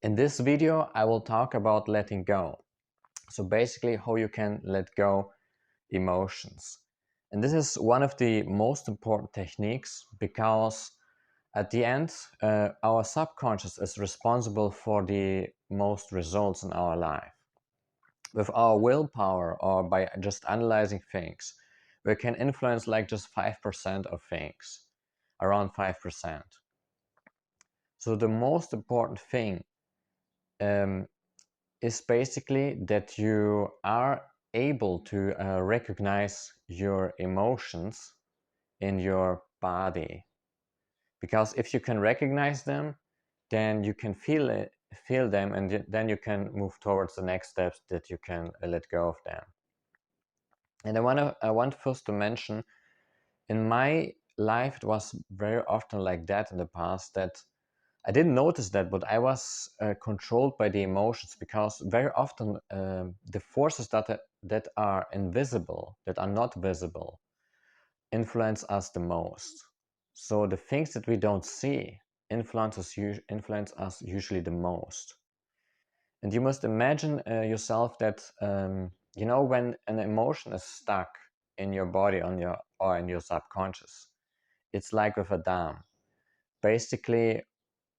In this video, I will talk about letting go. So basically how you can let go emotions. And this is one of the most important techniques because at the end, our subconscious is responsible for the most results in our life. With our willpower or by just analyzing things, we can influence like just 5% of things, around 5%. So the most important thing um, is basically that you are able to recognize your emotions in your body. Because if you can recognize them, then you can feel them, and then you can move towards the next steps that you can let go of them. And I want first to mention, in my life, it was very often like that in the past that I didn't notice that, but I was controlled by the emotions because very often the forces that are invisible, that are not visible, influence us the most. So the things that we don't see influence us usually the most. And you must imagine yourself that when an emotion is stuck in your body or in your subconscious, it's like with a dam. Basically,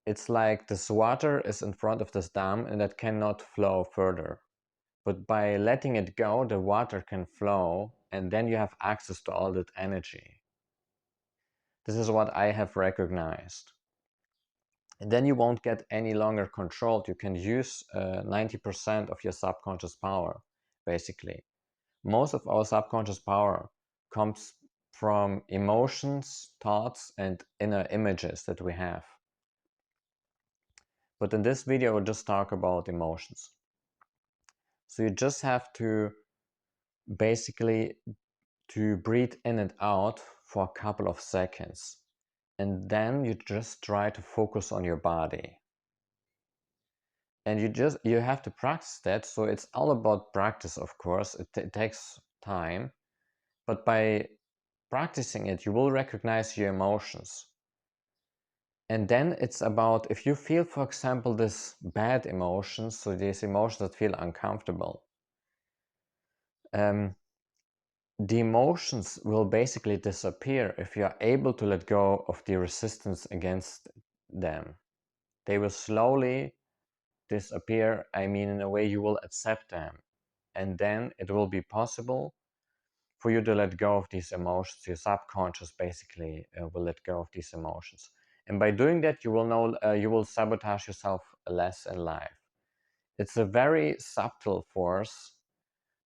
it's like this water is in front of this dam and that cannot flow further. But by letting it go, the water can flow and then you have access to all that energy. This is what I have recognized. And then you won't get any longer controlled. You can use 90% of your subconscious power, basically. Most of our subconscious power comes from emotions, thoughts, and inner images that we have. But in this video, we'll just talk about emotions. So you just have to basically to breathe in and out for a couple of seconds. And then you just try to focus on your body. And you have to practice that. So it's all about practice, of course. It takes time. But by practicing it, you will recognize your emotions. And then it's about, if you feel, for example, this bad emotions, so these emotions that feel uncomfortable, the emotions will basically disappear if you are able to let go of the resistance against them. They will slowly disappear. I mean, in a way, you will accept them. And then it will be possible for you to let go of these emotions. Your subconscious basically will let go of these emotions. And by doing that, you will sabotage yourself less in life. It's a very subtle force,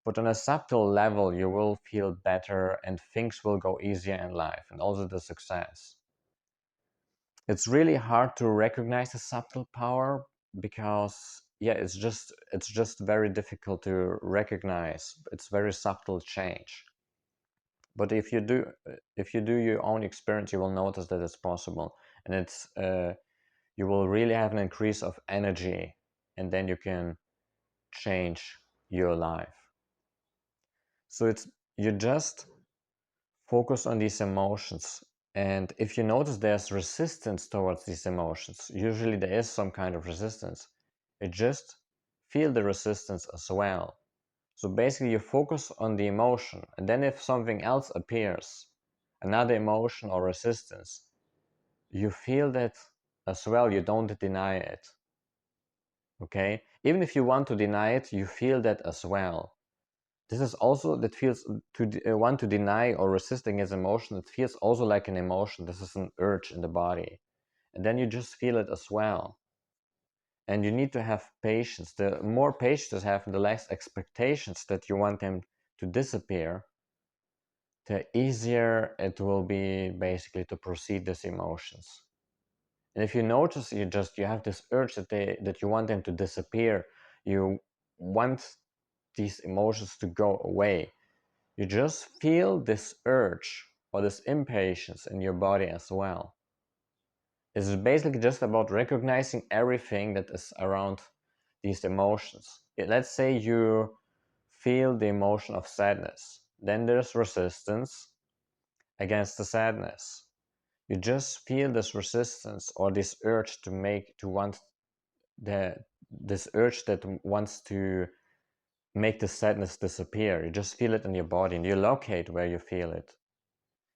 but on a subtle level, you will feel better and things will go easier in life, and also the success. It's really hard to recognize the subtle power because it's just very difficult to recognize. It's very subtle change. But if you do your own experience, you will notice that it's possible, and you will really have an increase of energy, and then you can change your life. So you just focus on these emotions, and if you notice there's resistance towards these emotions, usually there is some kind of resistance, you just feel the resistance as well. So basically you focus on the emotion, and then if something else appears, another emotion or resistance, you feel that as well, you don't deny it. Okay? Even if you want to deny it, you feel that as well. This is also, that feels to want to deny or resist against emotion, it feels also like an emotion. This is an urge in the body. And then you just feel it as well. And you need to have patience. The more patience you have, the less expectations that you want them to disappear, the easier it will be basically to proceed these emotions. And if you notice you have this urge that you want them to disappear, you want these emotions to go away, you just feel this urge or this impatience in your body as well. It's basically just about recognizing everything that is around these emotions. Let's say you feel the emotion of sadness, then there's resistance against the sadness. You just feel this resistance or this urge to want this urge that wants to make the sadness disappear. You just feel it in your body and you locate where you feel it.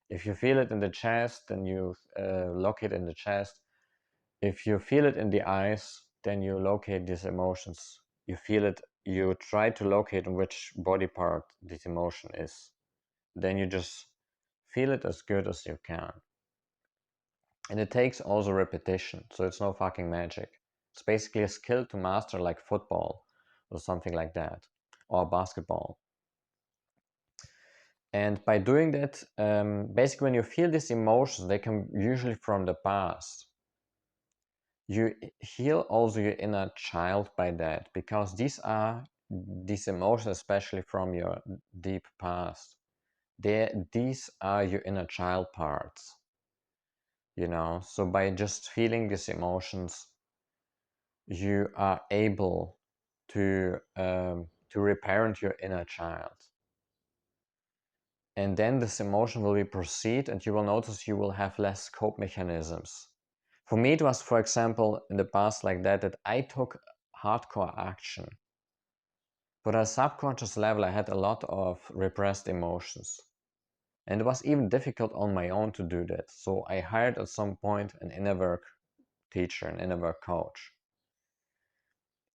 If you feel it in the chest, then you locate in the chest. If you feel it in the eyes, then you locate these emotions. You feel it, you try to locate in which body part this emotion is. Then you just feel it as good as you can. And it takes also repetition, so it's no fucking magic. It's basically a skill to master, like football or something like that, or basketball. And by doing that, basically when you feel these emotions, they come usually from the past. You heal also your inner child by that, because these emotions, especially from your deep past, these are your inner child parts, you know. So by just feeling these emotions, you are able to reparent your inner child. And then this emotion will be proceed, and you will notice you will have less cope mechanisms. For me, it was, for example, in the past like that I took hardcore action. But at a subconscious level, I had a lot of repressed emotions. And it was even difficult on my own to do that. So I hired at some point an inner work teacher, an inner work coach.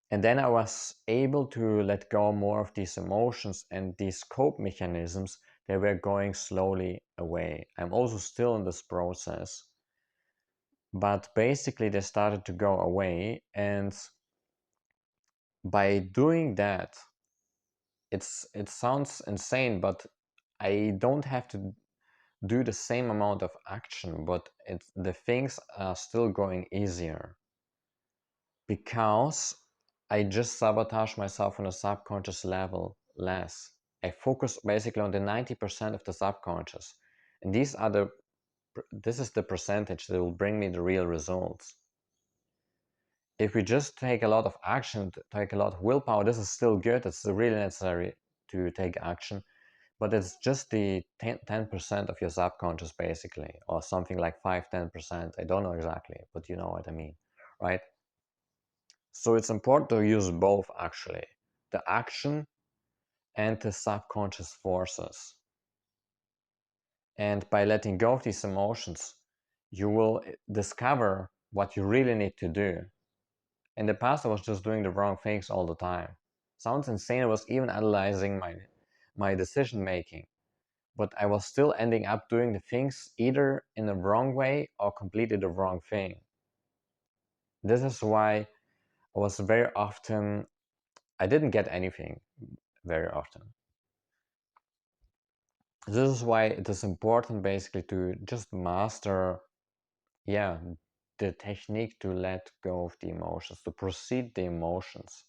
And then I was able to let go more of these emotions, and these cope mechanisms, they were going slowly away. I'm also still in this process, but basically they started to go away. And by doing that, it sounds insane, but I don't have to do the same amount of action, but the things are still going easier, because I just sabotage myself on a subconscious level less. I focus basically on the 90% of the subconscious, and this is the percentage that will bring me the real results. If we just take a lot of action, take a lot of willpower, this is still good. It's really necessary to take action, but it's just the 10% of your subconscious basically, or something like 5-10%. I don't know exactly, but you know what I mean, right? So it's important to use both, actually, the action and the subconscious forces. And by letting go of these emotions, you will discover what you really need to do. In the past, I was just doing the wrong things all the time. Sounds insane. I was even analyzing my decision making, but I was still ending up doing the things either in the wrong way or completely the wrong thing. This is why I was very often, I didn't get anything very often. This is why it is important basically to just master, yeah, the technique to let go of the emotions, to proceed the emotions.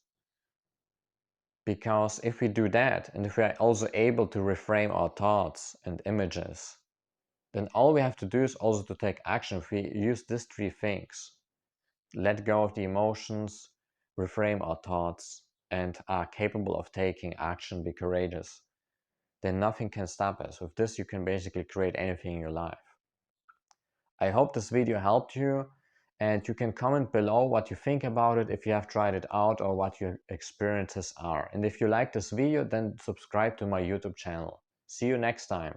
Because if we do that, and if we are also able to reframe our thoughts and images, then all we have to do is also to take action. If we use these three things, let go of the emotions, reframe our thoughts, and are capable of taking action, be courageous, then nothing can stop us. With this, you can basically create anything in your life. I hope this video helped you, and you can comment below what you think about it, if you have tried it out, or what your experiences are. And if you like this video, then subscribe to my YouTube channel. See you next time.